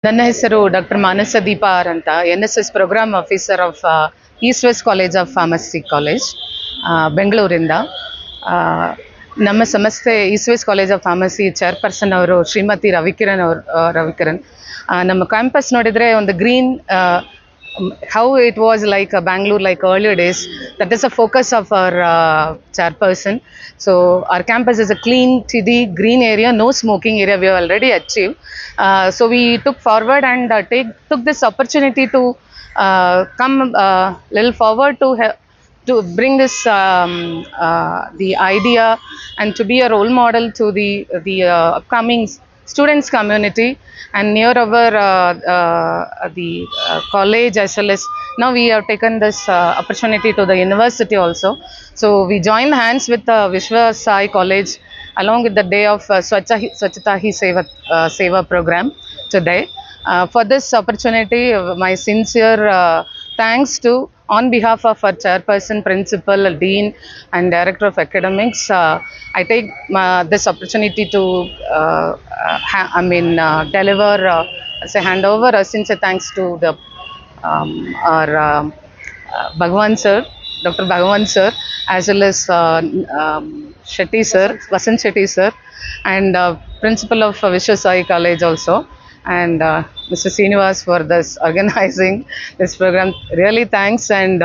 ನನ್ನ ಹೆಸರು doctor Manasa Deepa R ಅಂತ, NSS programme officer of East West College of Pharmacy college, ಬೆಂಗಳೂರಿಂದ. ನಮ್ಮ ಸಂಸ್ಥೆ East West College of Pharmacy chairperson ಅವರು ಶ್ರೀಮತಿ ರವಿಕಿರಣ್. ನಮ್ಮ ಕ್ಯಾಂಪಸ್ ನೋಡಿದರೆ ಒಂದು green, how it was like Bangalore like earlier days. That is a focus of our chairperson. So our campus is a clean, tidy, green area, no smoking area. We have already achieved. So we took forward and took this opportunity to come little forward to bring this the idea and to be a role model to the upcoming students community and near our college, as well as now we have taken this opportunity to the university also. So we joined hands with Vishwa Sai College along with the day of Swachhata Hi Seva program today. For this opportunity, my sincere thanks to, on behalf of our chairperson, principal, dean and director of academics, I take this opportunity to deliver, say hand over a sincere thanks to the our Bhagavan sir, Dr. Bhagavan sir, as well as Shetty sir, Vasant Shetty sir, and principal of Vishwa Sai College also, and Mr. Srinivas for this organizing this program. Really thanks. And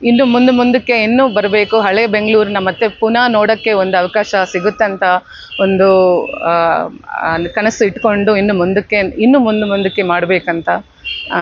ಇನ್ನು ಮುಂದಕ್ಕೆ ಇನ್ನೂ ಬರಬೇಕು, ಹಳೆ ಬೆಂಗಳೂರನ್ನ ಮತ್ತೆ ಪುನಃ ನೋಡೋಕ್ಕೆ ಒಂದು ಅವಕಾಶ ಸಿಗುತ್ತಂತ ಒಂದು ಕನಸು ಇಟ್ಕೊಂಡು ಇನ್ನು ಮುಂದಕ್ಕೆ ಮಾಡಬೇಕಂತ